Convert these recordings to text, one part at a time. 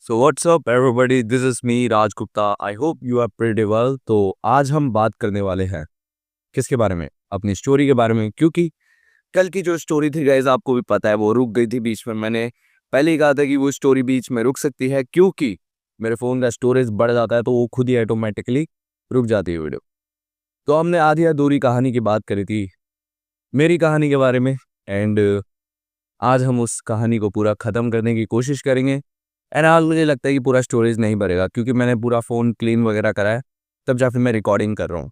So what's up everybody, this is me Raj Gupta. I hope you are pretty well. तो आज हम बात करने वाले हैं किसके बारे में? अपनी स्टोरी के बारे में। क्योंकि कल की जो स्टोरी थी गाइस, आपको भी पता है वो रुक गई थी बीच में। मैंने पहले ही कहा था कि वो स्टोरी बीच में रुक सकती है क्योंकि मेरे फ़ोन का स्टोरेज बढ़ जाता है तो वो खुद ही ऑटोमेटिकली रुक जाती है वीडियो। तो हमने आधी अधूरी कहानी की बात करी थी, मेरी कहानी के बारे में। एंड आज हम उस कहानी को पूरा ख़त्म करने की कोशिश करेंगे। एंड आज मुझे लगता है कि पूरा स्टोरेज नहीं भरेगा क्योंकि मैंने पूरा फ़ोन क्लीन वगैरह करा है, तब जाकर मैं रिकॉर्डिंग कर रहा हूँ।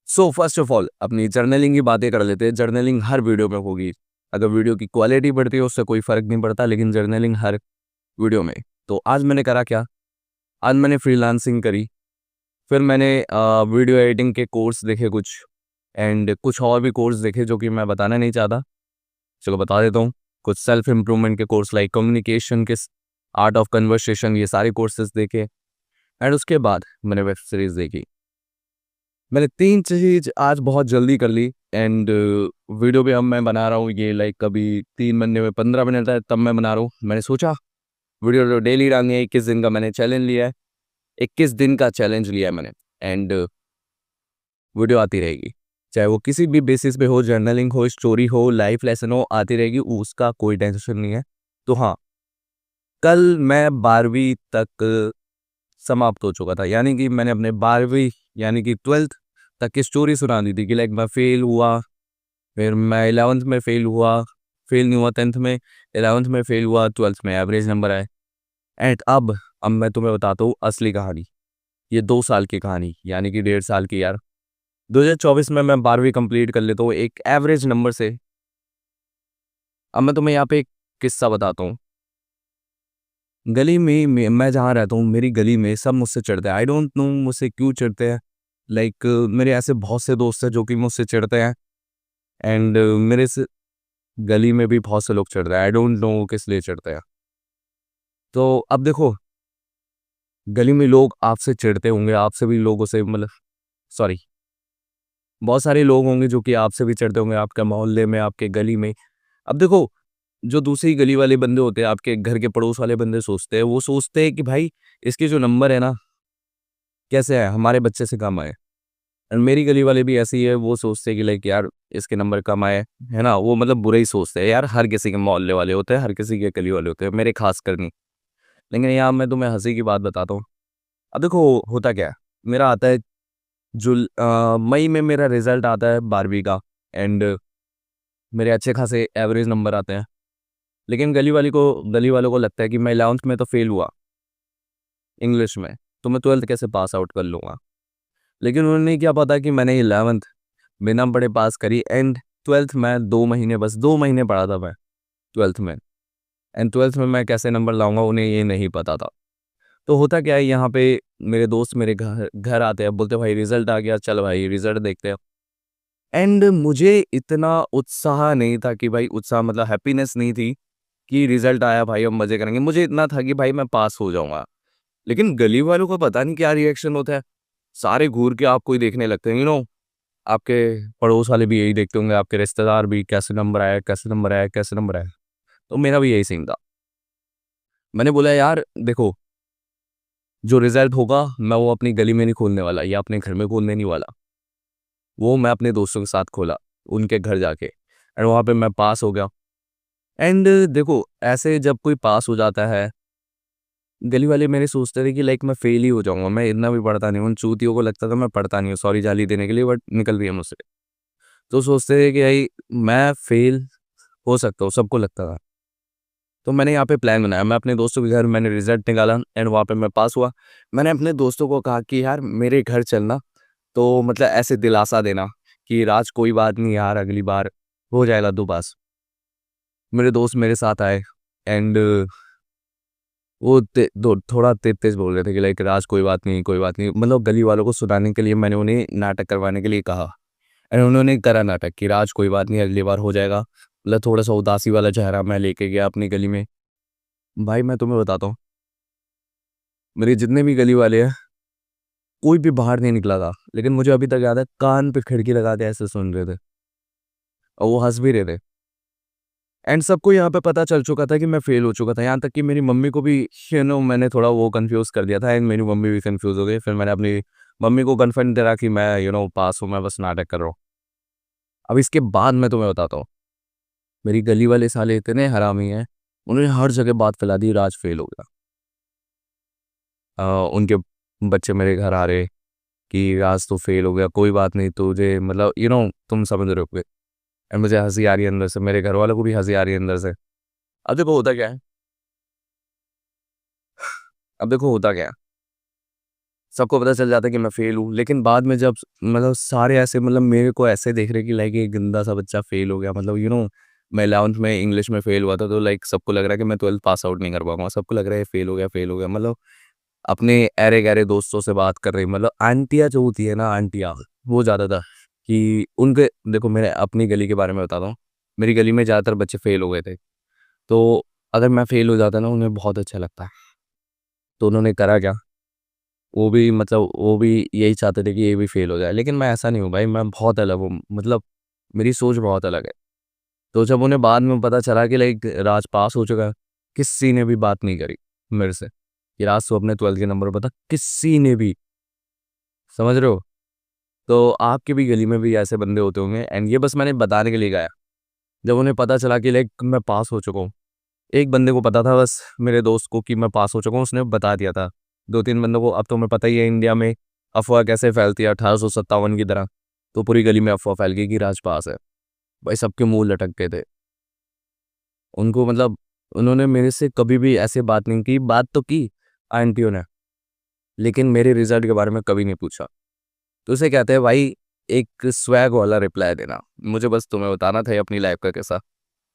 सो फर्स्ट ऑफ ऑल अपनी जर्नलिंग की बातें कर लेते हैं। जर्नलिंग हर वीडियो में होगी। अगर वीडियो की क्वालिटी बढ़ती है उससे कोई फ़र्क नहीं पड़ता, लेकिन जर्नलिंग हर वीडियो में। तो आज मैंने करा क्या? आज मैंने फ्रीलांसिंग करी, फिर मैंने वीडियो एडिटिंग के कोर्स देखे कुछ, एंड कुछ और भी कोर्स देखे जो कि मैं बताना नहीं चाहता। चलो बता देता हूँ। कुछ सेल्फ इम्प्रूवमेंट के कोर्स लाइक कम्युनिकेशन के, आर्ट ऑफ कन्वर्सेशन, ये सारे कोर्सेज देखे। एंड उसके बाद मैंने वेब सीरीज़ देखी। मैंने 3 चीज़ आज बहुत जल्दी कर ली। एंड वीडियो भी अब मैं बना रहा हूँ, ये लाइक कभी 3 महीने में 15 मिनट है तब मैं बना रहा हूँ। मैंने सोचा वीडियो तो डेली डालनी है। 21 दिन का मैंने चैलेंज लिया है, 21 दिन का चैलेंज लिया है मैंने। एंड वीडियो आती रहेगी, चाहे वो किसी भी बेसिस पे हो, जर्नलिंग हो, स्टोरी हो, लाइफ लेसन हो, आती रहेगी। उसका कोई टेंशन नहीं है। तो हाँ, कल मैं 12वीं तक समाप्त हो चुका था, यानी कि मैंने अपने 12वीं यानी कि 12th तक की स्टोरी सुना दी थी कि लाइक मैं फेल हुआ, फिर मैं 11th में फेल हुआ, फेल नहीं हुआ 10th में, 11th में फेल हुआ, 12th में एवरेज नंबर आए। एंड अब मैं तुम्हें बताता हूँ असली कहानी। ये 2 साल की कहानी, यानी कि 1.5 साल की यार। 2024 में मैं 12वीं कंप्लीट कर लेता हूँ एक एवरेज नंबर से। अब मैं तुम्हें यहाँ पे एक किस्सा बताता हूँ। गली में मैं जहाँ रहता हूँ, मेरी गली में सब मुझसे चिढ़ते हैं। आई डोंट नो मुझसे क्यों चिढ़ते हैं। लाइक मेरे ऐसे बहुत से दोस्त हैं जो कि मुझसे चिढ़ते हैं। एंड मेरे से गली में भी बहुत से लोग चिढ़ते हैं। आई डोंट नो किस लिए चिढ़ते हैं। तो अब देखो, गली में लोग आपसे चिढ़ते होंगे, आपसे भी लोगों से मतलब सॉरी, बहुत सारे लोग होंगे जो कि आपसे भी चिढ़ते होंगे, आपके मोहल्ले में, आपके गली में। अब देखो, जो दूसरी गली वाले बंदे होते हैं, आपके घर के पड़ोस वाले बंदे सोचते हैं, वो सोचते हैं कि भाई इसके जो नंबर है ना, कैसे है, हमारे बच्चे से कम आए। और मेरी गली वाले भी ऐसे ही है, वो सोचते हैं कि लाइक यार इसके नंबर कम आए, है ना। वो मतलब बुरा ही सोचते हैं यार। हर किसी के मोहल्ले वाले होते हैं, हर किसी के गली वाले होते हैं, मेरे खास कर नहीं। लेकिन यहाँ मैं तुम्हें हंसी की बात बताता हूँ। अब देखो होता क्या है, मेरा आता है मई में मेरा रिजल्ट आता है 12वीं का। एंड मेरे अच्छे खासे एवरेज नंबर आते हैं। लेकिन गली वालों को लगता है कि मैं 11th में तो फेल हुआ इंग्लिश में, तो मैं 12th कैसे पास आउट कर लूँगा। लेकिन उन्हें क्या पता कि मैंने 11th बिना पढ़े पास करी। एंड 12th में 2 महीने, बस 2 महीने पढ़ा था मैं 12th में। एंड 12th में मैं कैसे नंबर लाऊंगा उन्हें ये नहीं पता था। तो होता क्या है, यहाँ पे मेरे दोस्त मेरे घर घर आते हैं, बोलते भाई रिजल्ट आ गया, चल भाई रिजल्ट देखते हैं। एंड मुझे इतना उत्साह नहीं था कि भाई, उत्साह मतलब हैप्पीनेस नहीं थी कि रिजल्ट आया भाई अब मजे करेंगे। मुझे इतना था कि भाई मैं पास हो जाऊंगा। लेकिन गली वालों को पता नहीं क्या रिएक्शन होता है, सारे घूर के आपको ही देखने लगते हैं। आपके पड़ोस वाले भी यही देखते होंगे, आपके रिश्तेदार भी, कैसे नंबर आया, कैसे नंबर आया, कैसे नंबर आया। तो मेरा भी यही सीन था। मैंने बोला यार देखो, जो रिजल्ट होगा मैं वो अपनी गली में नहीं खोलने वाला या अपने घर में खोलने नहीं वाला। वो मैं अपने दोस्तों के साथ खोला, उनके घर जाके। एंड वहाँ पे मैं पास हो गया। एंड देखो, ऐसे जब कोई पास हो जाता है, गली वाले मेरे सोचते थे कि लाइक मैं फेल ही हो जाऊंगा। मैं इतना भी पढ़ता नहीं हूँ, उन चूतियों को लगता था मैं पढ़ता नहीं हूँ, सॉरी जाली देने के लिए, बट निकल रही है मुझसे। तो सोचते थे कि भाई मैं फेल हो सकता हूँ, सबको लगता था। तो मैंने यहाँ पे प्लान बनाया, मैं अपने दोस्तों के घर मैंने रिजल्ट निकाला एंड वहाँ पे मैं पास हुआ। मैंने अपने दोस्तों को कहा कि यार मेरे घर चलना, तो मतलब ऐसे दिलासा देना कि राज कोई बात नहीं यार, अगली बार हो जाएगा तू पास। मेरे दोस्त मेरे साथ आए। एंड वो थोड़ा तेज तेज बोल रहे थे कि लाइक राज कोई बात नहीं, कोई बात नहीं, मतलब गली वालों को सुनाने के लिए मैंने उन्हें नाटक करवाने के लिए कहा। एंड उन्होंने करा नाटक कि राज कोई बात नहीं, अगली बार हो जाएगा। मतलब थोड़ा सा उदासी वाला चेहरा मैं लेके गया अपनी गली में। भाई मैं तुम्हें बताता हूँ, मेरे जितने भी गली वाले हैं, कोई भी बाहर नहीं निकला था। लेकिन मुझे अभी तक याद है, कान पे खिड़की लगा के ऐसे सुन रहे थे और वो हंस भी रहे थे। एंड सबको यहाँ पे पता चल चुका था कि मैं फेल हो चुका था, यहाँ तक कि मेरी मम्मी को भी मैंने थोड़ा वो कंफ्यूज कर दिया था एंड मेरी मम्मी भी कंफ्यूज हो गई। फिर मैंने अपनी मम्मी को कन्फर्म करा कि मैं पास हूँ, मैं बस नाटक कर रहा हूँ। अब इसके बाद मैं तुम्हें बताता हूँ, मेरी गली वाले साले इतने हरामी हैं, उन्होंने हर जगह बात फैला दी राज फेल हो गया। उनके बच्चे मेरे घर आ रहे कि राज तो फेल हो गया, कोई बात नहीं, तुझे मतलब तुम समझ रहे हो। एंड मुझे हंसी आ रही है अंदर से, मेरे घर वालों को भी हंसी आ रही है अंदर से। अब देखो होता क्या है, अब देखो होता क्या है, सबको पता चल जाता है कि मैं फेल हूँ, लेकिन बाद में जब मतलब सारे ऐसे मतलब मेरे को ऐसे देख रहे कि लाइक ये गंदा सा बच्चा फेल हो गया, मतलब मैं 11th में इंग्लिश में फेल हुआ था, तो लाइक सबको लग रहा है कि मैं 12th पास आउट नहीं कर पाऊंगा, सबको लग रहा है फेल हो गया फेल हो गया। मतलब अपने ऐरे गहरे दोस्तों से बात कर रही, मतलब आंटियाँ जो होती है ना, आंटियाँ वो ज़्यादा था कि उनके देखो, मैंने अपनी गली के बारे में बताता हूँ। मेरी गली में ज़्यादातर बच्चे फेल हो गए थे, तो अगर मैं फेल हो जाता ना, उन्हें बहुत अच्छा लगता है। तो उन्होंने करा क्या, वो भी मतलब वो भी यही चाहते थे कि ये भी फेल हो जाए, लेकिन मैं ऐसा नहीं हूँ भाई, मैं बहुत अलग हूँ, मतलब मेरी सोच बहुत अलग है। तो जब उन्हें बाद में पता चला कि लाइक राज पास हो चुका है, किसी ने भी बात नहीं करी मेरे से कि राज तो अपने 12th के नंबर बता, किसी ने भी। समझ रहे हो? तो आपकी भी गली में भी ऐसे बंदे होते होंगे, एंड ये बस मैंने बताने के लिए गया। जब उन्हें पता चला कि लाइक मैं पास हो चुका हूँ, एक बंदे को पता था बस, मेरे दोस्त को, कि मैं पास हो चुका हूँ, उसने बता दिया था। 2-3 बंदों को, अब तुम्हें पता ही है इंडिया में अफवाह कैसे फैलती है, 1857 की तरह। तो पूरी गली में अफवाह फैल गई कि राज पास है। भाई सबके मुंह लटक गए थे। उनको मतलब उन्होंने मेरे से कभी भी ऐसे बात नहीं की, बात तो की आंटियों ने, लेकिन मेरे रिजल्ट के बारे में कभी नहीं पूछा। तो उसे कहते हैं भाई, एक स्वैग वाला रिप्लाई देना। मुझे बस तुम्हें बताना था ये अपनी लाइफ का कैसा।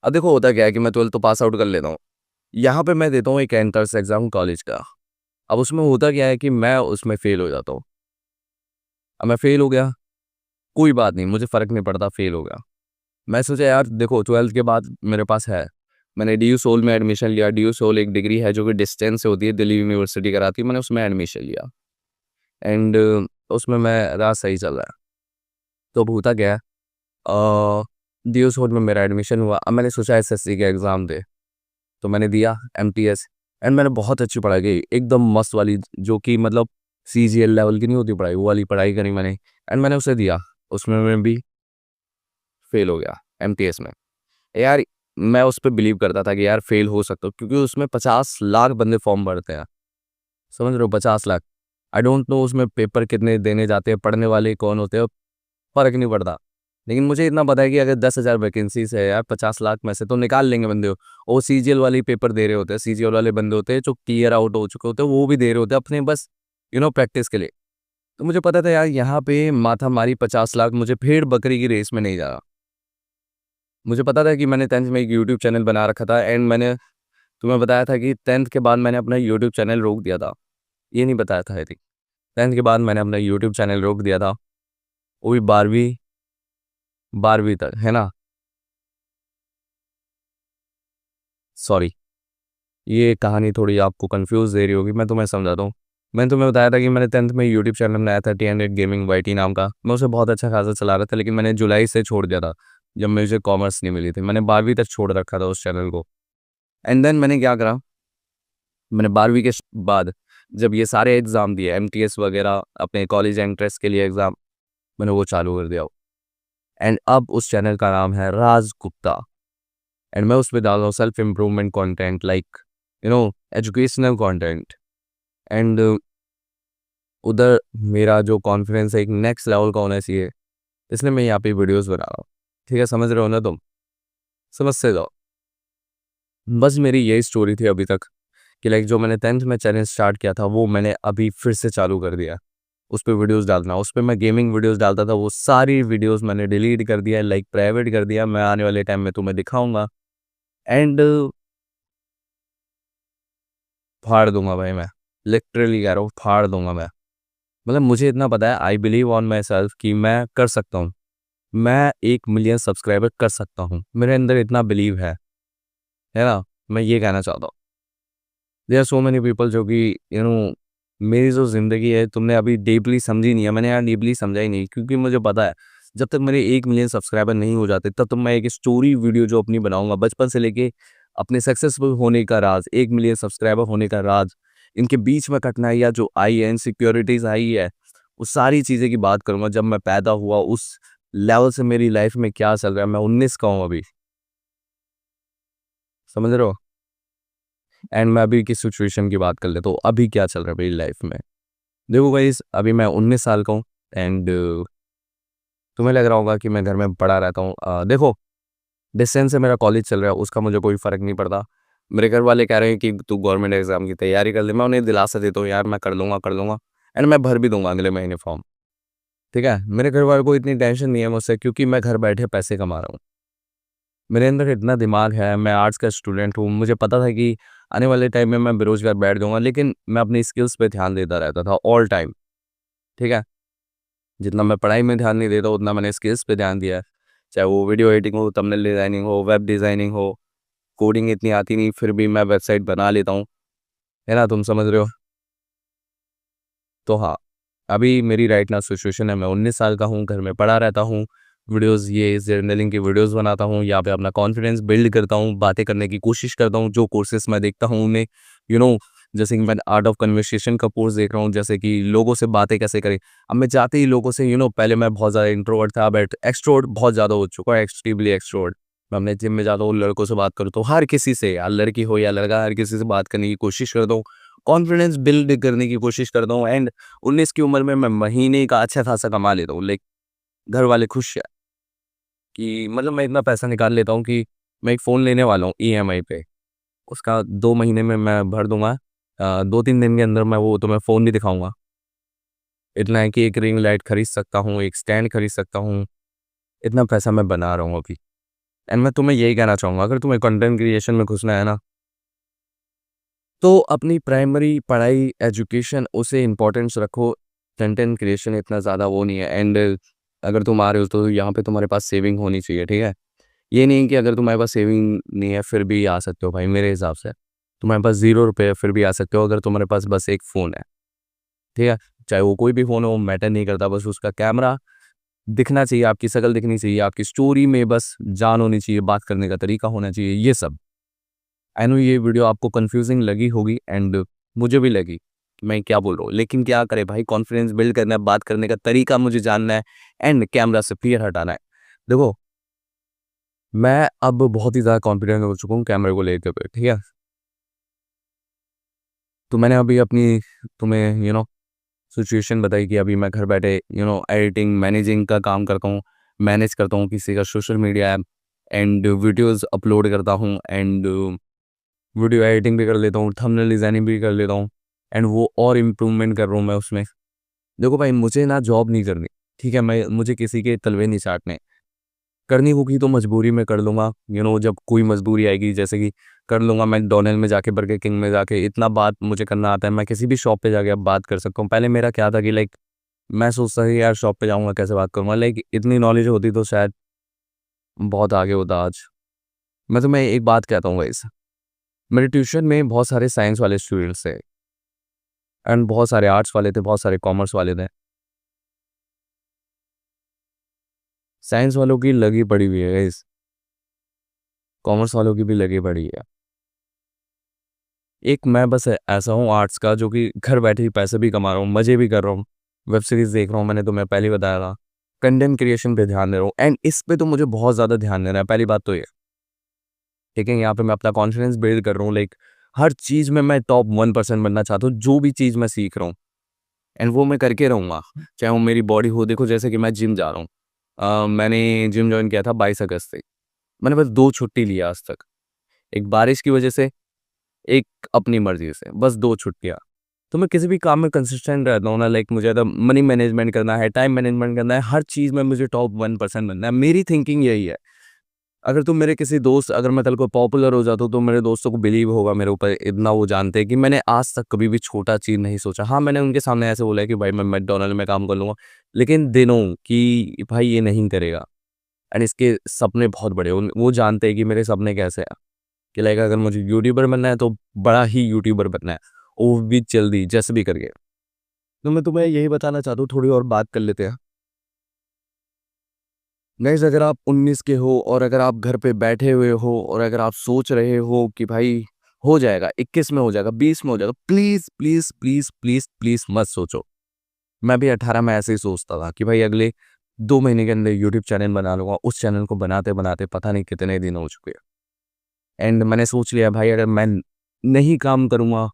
अब देखो होता क्या है कि मैं 12th तो पास आउट कर लेता हूँ, यहाँ पे मैं देता हूँ एक एंट्रेंस एग्जाम कॉलेज का। अब उसमें होता क्या है कि मैं उसमें फेल हो जाता हूँ। अब मैं फेल हो गया, कोई बात नहीं, मुझे फ़र्क नहीं पड़ता, फेल हो गया। मैं सोचा यार देखो 12th के बाद मेरे पास है, मैंने डी यू सोल में एडमिशन लिया। डी यू सोल एक डिग्री है जो कि डिस्टेंस से होती है, दिल्ली यूनिवर्सिटी कराती है, मैंने उसमें एडमिशन लिया। एंड उसमें मैं राह सही चल रहा है। तो अब होता क्या है, डी यू सोल में मेरा एडमिशन हुआ। अब मैंने सोचा एसएससी का एग्ज़ाम दे, तो मैंने दिया एमटीएस। एंड मैंने बहुत अच्छी पढ़ाई की, एकदम मस्त वाली, जो कि मतलब सीजीएल लेवल की नहीं होती पढ़ाई, वो वाली पढ़ाई करी मैंने। एंड मैंने उसे दिया, उसमें मैं भी फेल हो गया एमटीएस में। यार मैं उस पे बिलीव करता था कि यार फेल हो सकता हूँ, क्योंकि उसमें 50 लाख बंदे फॉर्म भरते हैं। समझ रहे हो? 50 लाख। आई डोंट नो उसमें पेपर कितने देने जाते हैं, पढ़ने वाले कौन होते हैं, फ़र्क नहीं पड़ता। लेकिन मुझे इतना पता है कि अगर 10,000 वैकेंसीज है यार, 50 लाख में से तो निकाल लेंगे बंदे। वो सीजीएल वाली पेपर दे रहे होते हैं, सीजीएल वाले बंदे होते हैं जो क्लियर आउट हो चुके होते हैं, वो भी दे रहे होते हैं अपने बस प्रैक्टिस के लिए। तो मुझे पता था यार यहाँ पे माथा मारी 50 लाख, मुझे भेड़ बकरी की रेस में नहीं जा रहा। मुझे पता था कि मैंने 10th में एक यूट्यूब चैनल बना रखा था, एंड मैंने तुम्हें बताया था कि 10th के बाद मैंने अपना यूट्यूब चैनल रोक दिया था। ये नहीं बताया था आई थिंक। 10th के बाद मैंने अपना यूट्यूब चैनल रोक दिया था, वो भी 12वीं 12वीं तक, है ना? सॉरी, ये कहानी थोड़ी आपको कंफ्यूज दे रही होगी, मैं तुम्हें समझाता हूँ। मैंने तुम्हें बताया था कि मैंने 10th में यूट्यूब चैनल बनाया था, टी100 गेमिंग वाईटी नाम का। मैं उसे बहुत अच्छा खासा चला रहा था, लेकिन मैंने जुलाई से छोड़ दिया था, जब मुझे कॉमर्स नहीं मिली थी। मैंने 12वीं तक छोड़ रखा था उस चैनल को। एंड देन मैंने क्या करा, मैंने 12वीं के बाद जब ये सारे एग्ज़ाम दिए, एमटीएस वगैरह, अपने कॉलेज एंट्रेंस के लिए एग्ज़ाम, मैंने वो चालू कर दिया। एंड अब उस चैनल का नाम है राज गुप्ता। एंड मैं उसमें डाल रहा हूँ self improvement content, like educational content. And उधर मेरा जो कॉन्फिडेंस है एक नेक्स्ट लेवल का होना चाहिए, इसलिए मैं यहाँ पे वीडियोस बना रहा हूँ। ठीक है, समझ रहे हो ना तुम? समझ से जाओ। बस मेरी यही स्टोरी थी अभी तक कि लाइक जो मैंने 10th में चैनल स्टार्ट किया था, वो मैंने अभी फिर से चालू कर दिया। उस पे वीडियोस डालना, उस पे मैं गेमिंग वीडियोस डालता था, वो सारी वीडियोस मैंने डिलीट कर दिया, लाइक प्राइवेट कर दिया। मैं आने वाले टाइम में तुम्हें दिखाऊंगा, एंड फाड़ दूंगा भाई मैं, लिटरली कह रहा हूँ, फाड़ दूंगा मैं। मतलब मुझे इतना पता है, I believe on my self कि मैं कर सकता हूँ, मैं 1 मिलियन सब्सक्राइबर कर सकता हूँ, मेरे अंदर इतना बिलीव है ना? मैं ये कहना चाहता हूँ। There are so many people जो कि मेरी जो ज़िंदगी है तुमने अभी डीपली समझी नहीं है। मैंने यार डीपली समझा ही नहीं, क्योंकि मुझे पता है जब तक मेरे 1 मिलियन सब्सक्राइबर नहीं हो जाते तब तक मैं एक स्टोरी वीडियो जो अपनी बनाऊँगा बचपन से लेके अपने सक्सेसफुल होने का राज़, 1 मिलियन सब्सक्राइबर होने का राज़, इनके बीच में कठिनाइयाँ जो आई है, इनसिक्योरिटीज़ आई है, वो सारी चीज़ें की बात करूँगा। जब मैं पैदा हुआ उस लेवल से मेरी लाइफ़ में क्या चल रहा है, मैं 19 का हूँ अभी, समझ रहे हो? एंड मैं अभी की सिचुएशन की बात कर लेता हूँ, अभी क्या चल रहा है मेरी लाइफ़ में। देखो गाइज़, अभी मैं 19 साल का हूँ एंड तुम्हें लग रहा होगा कि मैं घर में पड़ा रहता हूँ। देखो, डिस्टेंस से मेरा कॉलेज चल रहा है, उसका मुझे कोई फ़र्क नहीं पड़ता। मेरे घर वाले कह रहे हैं कि तू गवर्नमेंट एग्ज़ाम की तैयारी कर ले, मैं उन्हें दिलासा देता हूँ, यार मैं कर लूँगा एंड मैं भर भी दूँगा अगले महीने फॉर्म, ठीक है? मेरे घर वालों को इतनी टेंशन नहीं है मुझसे क्योंकि मैं घर बैठे पैसे कमा रहा हूँ। मेरे अंदर इतना दिमाग है, मैं आर्ट्स का स्टूडेंट हूँ, मुझे पता था कि आने वाले टाइम में मैं बेरोज़गार बैठ जाऊँगा, लेकिन मैं अपनी स्किल्स पे ध्यान देता रहता था ऑल टाइम, ठीक है? जितना मैं पढ़ाई में ध्यान नहीं देता, उतना मैंने स्किल्स पे ध्यान दिया है। चाहे वो वीडियो एडिटिंग हो, थंबनेल डिज़ाइनिंग हो, वेब डिज़ाइनिंग हो, कोडिंग इतनी आती नहीं, फिर भी मैं वेबसाइट बना लेता हूँ, है ना? तुम समझ रहे हो? तो हाँ, अभी मेरी राइट नाउ सिचुएशन है, मैं 19 साल का हूँ, घर में पड़ा रहता हूँ, वीडियोज़ ये जर्नलिंग की वीडियोज़ बनाता हूँ, यहाँ पे अपना कॉन्फिडेंस बिल्ड करता हूँ, बातें करने की कोशिश करता हूँ, जो कोर्सेज़ मैं देखता हूँ उन्हें यू नो जैसे कि मैं आर्ट ऑफ कन्वर्सेशन का कोर्स देख रहा हूँ, जैसे कि लोगों से बातें कैसे करें। अब मैं जाते ही लोगों से पहले मैं बहुत ज़्यादा इंट्रोवर्ट था, बट एक्सट्रोवर्ट बहुत ज़्यादा हो चुका है, एक्सट्रीमली एक्सट्रोवर्ट। मैं अपने जिम में जाता हूँ, लड़कों से बात करता हूँ, हर किसी से, यार लड़की हो या लड़का, हर किसी से बात करने की कोशिश करता हूँ, कॉन्फिडेंस बिल्ड करने की कोशिश करता हूँ एंड 19 की उम्र में मैं महीने का अच्छा खासा कमा लेता हूँ। लाइक घर वाले खुश हैं कि मतलब मैं इतना पैसा निकाल लेता हूँ कि मैं एक फ़ोन लेने वाला हूँ ईएमआई पे। उसका 2 महीने में मैं भर दूँगा। 2-3 दिन के अंदर मैं वो तुम्हें फ़ोन भी दिखाऊँगा। इतना है कि एक रिंग लाइट खरीद सकता हूँ, एक स्टैंड खरीद सकता हूँ। इतना पैसा मैं बना रहा हूँ अभी। एंड मैं तुम्हें यही कहना चाहूँगा, अगर तुम्हें कंटेंट क्रिएशन में घुसना है ना, तो अपनी प्राइमरी पढ़ाई, एजुकेशन उसे इम्पोर्टेंस रखो। कंटेंट क्रिएशन इतना ज़्यादा वो नहीं है एंड अगर तुम आ रहे हो तो यहाँ पे तुम्हारे पास सेविंग होनी चाहिए, ठीक है? ये नहीं कि अगर तुम्हारे पास सेविंग नहीं है फिर भी आ सकते हो भाई, मेरे हिसाब से। तुम्हारे पास ₹0 फिर भी आ सकते हो अगर तुम्हारे पास बस एक फ़ोन है, ठीक है? चाहे वो कोई भी फ़ोन हो, मैटर नहीं करता, बस उसका कैमरा दिखना चाहिए, आपकी शक्ल दिखनी चाहिए, आपकी स्टोरी में बस जान होनी चाहिए, बात करने का तरीका होना चाहिए, ये सब। आई नो ये वीडियो आपको कंफ्यूजिंग लगी होगी एंड मुझे भी लगी कि मैं क्या बोल रहा हूँ, लेकिन क्या करें भाई, कॉन्फिडेंस बिल्ड करना है, बात करने का तरीका मुझे जानना है एंड कैमरा से फियर हटाना है। देखो, मैं अब बहुत ही ज़्यादा कॉन्फिडेंट हो चुका हूँ कैमरे को लेकर के, ठीक है? तो मैंने अभी अपनी तुम्हें सिचुएशन बताई कि अभी मैं घर बैठे एडिटिंग, मैनेजिंग का काम करता हूँ, मैनेज करता हूँ किसी का social media app and videos upload करता हूँ एंड वीडियो एडिटिंग भी कर लेता हूँ, थंबनेल डिज़ाइनिंग भी कर लेता हूँ एंड वो और इम्प्रूवमेंट कर रहा हूँ मैं उसमें। देखो भाई, मुझे ना जॉब नहीं करनी, ठीक है? मुझे किसी के तलवे नहीं चाटने। करनी होगी तो मजबूरी में कर लूँगा, जब कोई मजबूरी आएगी, जैसे कि कर लूँगा मैकडॉनल्ड में जाके, बर्गर किंग में जाके, इतना बात मुझे करना आता है, मैं किसी भी शॉप पे जाके अब बात कर सकता हूँ। पहले मेरा क्या था कि लाइक मैं सोचता था कि यार शॉप पे जाऊँगा कैसे बात करूँगा, लाइक इतनी नॉलेज होती तो शायद बहुत आगे होता आज। मैं तुम्हें एक बात कहता हूँ गाइस, मेरे ट्यूशन में बहुत सारे साइंस वाले स्टूडेंट्स थे एंड बहुत सारे आर्ट्स वाले थे, बहुत सारे कॉमर्स वाले थे। साइंस वालों की लगी पड़ी हुई है गाइस, कॉमर्स वालों की भी लगी पड़ी है। एक मैं बस ऐसा हूँ आर्ट्स का जो कि घर बैठे ही पैसे भी कमा रहा हूँ, मज़े भी कर रहा हूँ, वेब सीरीज़ देख रहा हूँ, मैंने तुम्हें पहले ही बताया था। कंटेंट क्रिएशन पे ध्यान दे रहा हूँ एंड इस पे तो मुझे बहुत ज़्यादा ध्यान देना है, पहली बात तो ये। ठीक है, यहाँ पे मैं अपना कॉन्फिडेंस बिल्ड कर रहा हूँ, लाइक हर चीज़ में मैं टॉप 1% बनना चाहता हूँ, जो भी चीज़ मैं सीख रहा हूँ एंड वो मैं करके रहूँगा। चाहे वो मेरी बॉडी हो, देखो जैसे कि मैं जिम जा रहा हूँ। मैंने जिम जॉइन किया था 22 अगस्त से। मैंने बस 2 छुट्टी ली है आज तक। एक बारिश की वजह से, एक अपनी मर्ज़ी से, बस 2 छुट्टियाँ। तो मैं किसी भी काम में कंसिस्टेंट रहता हूँ ना, लाइक मुझे तो मनी मैनेजमेंट करना है, टाइम मैनेजमेंट करना है, हर चीज़ में मुझे टॉप 1% बनना है। मेरी थिंकिंग यही है। अगर तुम मेरे किसी दोस्त, अगर मैं कल को पॉपुलर हो जाता हूँ तो मेरे दोस्तों को बिलीव होगा मेरे ऊपर, इतना वो जानते हैं कि मैंने आज तक कभी भी छोटा चीज़ नहीं सोचा। हाँ, मैंने उनके सामने ऐसे बोला है कि भाई मैं मैकडॉनल्ड में काम कर लूँगा, लेकिन दे नो कि भाई ये नहीं करेगा एंड इसके सपने बहुत बड़े हैं। वो जानते हैं कि मेरे सपने कैसे हैं, कि लाइक अगर मुझे यूट्यूबर बनना है तो बड़ा ही यूट्यूबर बनना है, वो भी जल्दी जैसे भी करके। तो मैं तुम्हें यही बताना चाहता हूँ, थोड़ी और बात कर लेते हैं। गाइस अगर आप 19 के हो और अगर आप घर पे बैठे हुए हो और अगर आप सोच रहे हो कि भाई हो जाएगा, 21 में हो जाएगा, 20 में हो जाएगा, please please please please please मत सोचो। मैं भी 18 में ऐसे ही सोचता था कि भाई अगले 2 महीने के अंदर यूट्यूब चैनल बना लूंगा। उस चैनल को बनाते बनाते पता नहीं कितने दिन हो चुके हैं। एंड मैंने सोच लिया भाई अगर मैं नहीं काम करूंगा,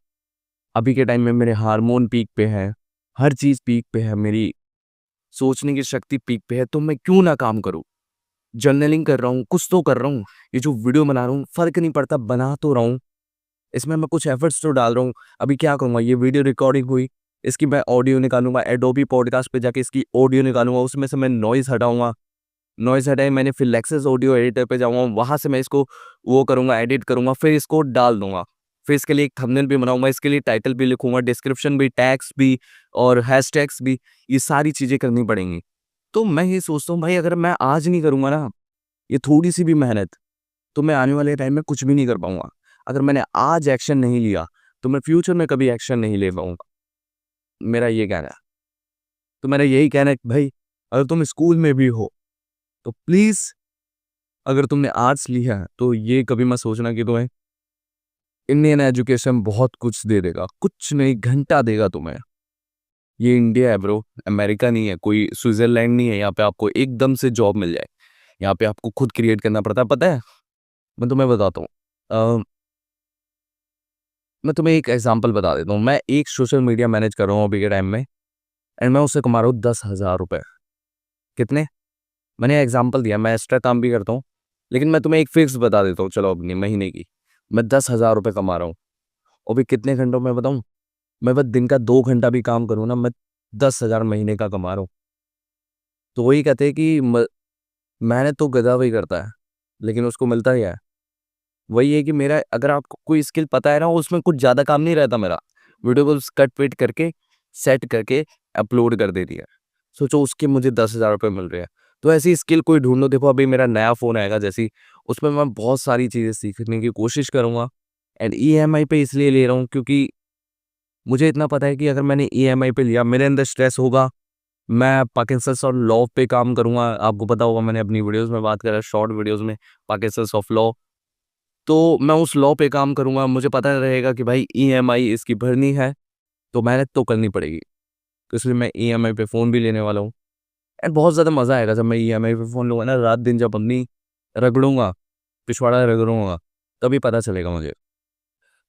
अभी के टाइम में मेरे हार्मोन पीक पे है, हर चीज पीक पे है, मेरी सोचने की शक्ति पीक पे है, तो मैं क्यों ना काम करूं। जर्नलिंग कर रहा हूँ, कुछ तो कर रहा हूँ, ये जो वीडियो बना रहा हूँ फर्क नहीं पड़ता, बना तो रहा हूँ, इसमें मैं कुछ एफर्ट्स तो डाल रहा हूँ। अभी क्या करूँगा, ये वीडियो रिकॉर्डिंग हुई, इसकी मैं ऑडियो निकालूंगा, एडोबी पॉडकास्ट पे जाके इसकी ऑडियो निकालूंगा, उसमें से मैं नॉइज़ हटाऊंगा, नॉइज़ हटाए मैंने फिर लेक्सस ऑडियो एडिटर पे जाऊँगा, वहाँ से मैं इसको वो करूँगा, एडिट करूँगा, फिर इसको डाल दूंगा। फिर इसके लिए एक थंबनेल भी बनाऊंगा, इसके लिए टाइटल भी लिखूंगा, डिस्क्रिप्शन भी, टैग्स भी और हैशटैग्स भी, ये सारी चीज़ें करनी पड़ेंगी। तो मैं ये सोचता हूँ भाई अगर मैं आज नहीं करूँगा ना ये थोड़ी सी भी मेहनत, तो मैं आने वाले टाइम में कुछ भी नहीं कर पाऊंगा। अगर मैंने आज एक्शन नहीं लिया तो मैं फ्यूचर में कभी एक्शन नहीं ले पाऊंगा। मेरा ये कहना है। तो मेरा यही कहना है कि भाई अगर तुम स्कूल में भी हो तो प्लीज, अगर तुमने आर्ट्स लिया है तो ये कभी मत सोचना कि तुम्हें इंडियन एजुकेशन बहुत कुछ दे देगा, कुछ नहीं, घंटा देगा तुम्हें। ये इंडिया है ब्रो, अमेरिका नहीं है, कोई स्विट्जरलैंड नहीं है, यहाँ पे आपको एकदम से जॉब मिल जाए। यहाँ पे आपको खुद क्रिएट करना पड़ता है, पता है। मैं तुम्हें बताता हूँ, मैं तुम्हें एक एग्जांपल बता देता हूँ। मैं एक सोशल मीडिया मैनेज कर रहा हूँ अभी के टाइम में, एंड मैं उससे कमा रहा हूँ 10,000 रुपये। कितने? मैंने एग्जांपल दिया, मैं एक्स्ट्रा काम भी करता हूँ, लेकिन मैं तुम्हें एक फिक्स बता देता हूँ, चलो अपनी महीने की। मैं 10,000 रुपये कमा रहा हूँ, और भी कितने घंटों में बताऊँ। मैं बस दिन का 2 घंटा भी काम करूँ ना, मैं 10,000 महीने का कमा रहा हूँ। तो वही कहते हैं कि मेहनत तो गधा वही करता है, लेकिन उसको मिलता ही है। वही है कि मेरा, अगर आपको कोई स्किल पता है ना, उसमें कुछ ज़्यादा काम नहीं रहता मेरा, वीडियो को कट पेट करके सेट करके अपलोड कर दे दिया। सोचो उसके मुझे 10,000 रुपये मिल रहे हैं। तो ऐसी स्किल कोई ढूंढो। देखो अभी मेरा नया फ़ोन आएगा जैसी, उसमें मैं बहुत सारी चीज़ें सीखने की कोशिश करूँगा। एंड EMI पे इसलिए ले रहा हूँ क्योंकि मुझे इतना पता है कि अगर मैंने EMI पे लिया, मेरे अंदर स्ट्रेस होगा, मैं पाकिस्तान और लॉ पे काम करूँगा। आपको पता होगा मैंने अपनी वीडियोज़ में बात करा, शॉर्ट वीडियोज़ में, पाकिस्तान ऑफ लॉ। तो मैं उस लॉ पे काम करूँगा, मुझे पता रहेगा कि भाई EMI इसकी भरनी है, तो मेहनत तो करनी पड़ेगी। तो इसलिए मैं EMI पे फ़ोन भी लेने वाला हूँ। एंड बहुत ज़्यादा मज़ा आएगा जब मैं EMI पे फ़ोन लूँगा ना, रात दिन जब अपनी रगड़ूंगा, पिछवाड़ा रगड़ूंगा, तभी पता चलेगा मुझे।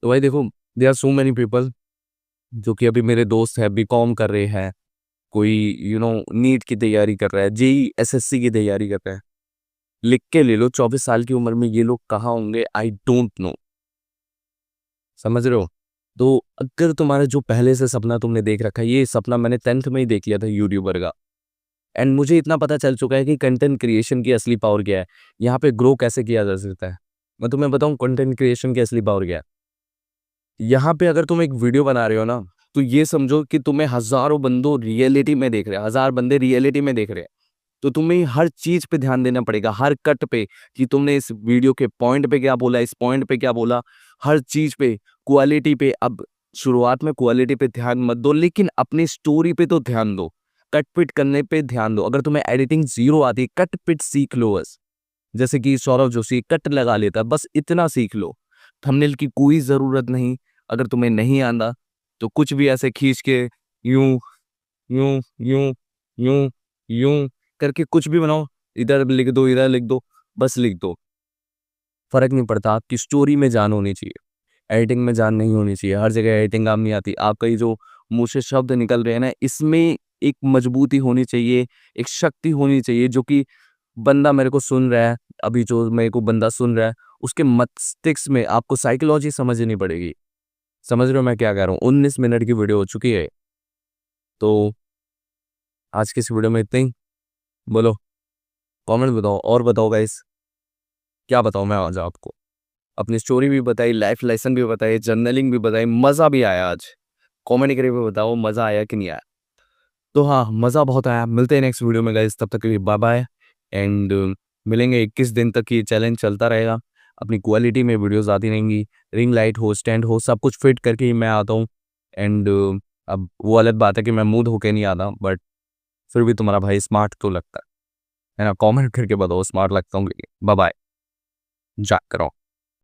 तो भाई देखो, there are so many people जो कि अभी मेरे दोस्त हैं, बीकॉम कर रहे हैं, कोई नीट की तैयारी कर रहा है, JEE SSC की तैयारी कर रहा है। लिख के ले लो, 24 साल की उम्र में ये लोग कहाँ होंगे, आई डोंट नो। समझ रहे हो। तो अगर तुम्हारा जो पहले से सपना तुमने देख रखा है, ये सपना मैंने 10th में ही देख लिया था यूट्यूबर का, एंड मुझे इतना पता चल चुका है कि कंटेंट क्रिएशन की असली पावर क्या है, यहाँ पे ग्रो कैसे किया जा सकता है। मैं तुम्हें बताऊं कंटेंट क्रिएशन की असली पावर क्या है। यहाँ पे अगर तुम एक वीडियो बना रहे हो ना, तो ये समझो कि तुम्हें हजारों बंदों रियलिटी में देख रहे हैं, 1000 बंदे रियलिटी में देख रहे हैं। तो तुम्हें हर चीज पे ध्यान देना पड़ेगा, हर कट पे, कि तुमने इस वीडियो के पॉइंट पे क्या बोला, इस पॉइंट पे क्या बोला, हर चीज पे, क्वालिटी पे। अब शुरुआत में क्वालिटी पे ध्यान मत दो, लेकिन अपनी स्टोरी पे तो ध्यान दो, कट पिट करने पे ध्यान दो। अगर तुम्हें एडिटिंग जीरो आती है, कट पिट सीख लो बस। जैसे कि सौरभ जोशी कट लगा लेता है, बस इतना सीख लो। थंबनेल की कोई जरूरत नहीं। अगर तुम्हें नहीं आंदा तो कुछ भी ऐसे खींच के यूं यूं यूं यूं यूं करके कुछ भी बनाओ, इधर लिख दो, इधर लिख दो, बस लिख दो, फर्क नहीं पड़ता। आपकी स्टोरी में जान होनी चाहिए, एडिटिंग में जान नहीं होनी चाहिए। हर जगह एडिटिंग काम नहीं आती। आपका ये जो मुंह से शब्द निकल रहे हैं ना, इसमें एक मजबूती होनी चाहिए, एक शक्ति होनी चाहिए, जो कि बंदा मेरे को सुन रहा है, अभी जो मेरे को बंदा सुन रहा है, उसके मस्तिष्क में आपको साइकोलॉजी समझनी पड़ेगी। समझ रहे हो मैं क्या कह रहा हूँ। 19 मिनट की वीडियो हो चुकी है। तो आज की इस वीडियो में इतना ही। बोलो, कमेंट बताओ, और बताओ गाइस, क्या बताऊँ मैं आज आपको। अपनी स्टोरी भी बताई, लाइफ लेसन भी बताई, जर्नलिंग भी बताई, मज़ा भी आया आज। कमेंट करके बताओ मज़ा आया कि नहीं आया। तो हाँ, मज़ा बहुत आया। मिलते हैं नेक्स्ट वीडियो में गाइस, तब तक के लिए बाय बाय। एंड मिलेंगे 21 दिन तक, ये चैलेंज चलता रहेगा। अपनी क्वालिटी में वीडियोस आती रहेंगी, रिंग लाइट हो, स्टैंड हो, सब कुछ फिट करके ही मैं आता हूँ। एंड अब वो अलग बात है कि मैं मुँह धो के नहीं आता, बट फिर भी तुम्हारा भाई स्मार्ट तो लगता है। है ना, कमेंट करके बताओ स्मार्ट लगता हूँ। बाय बाय, जा करो।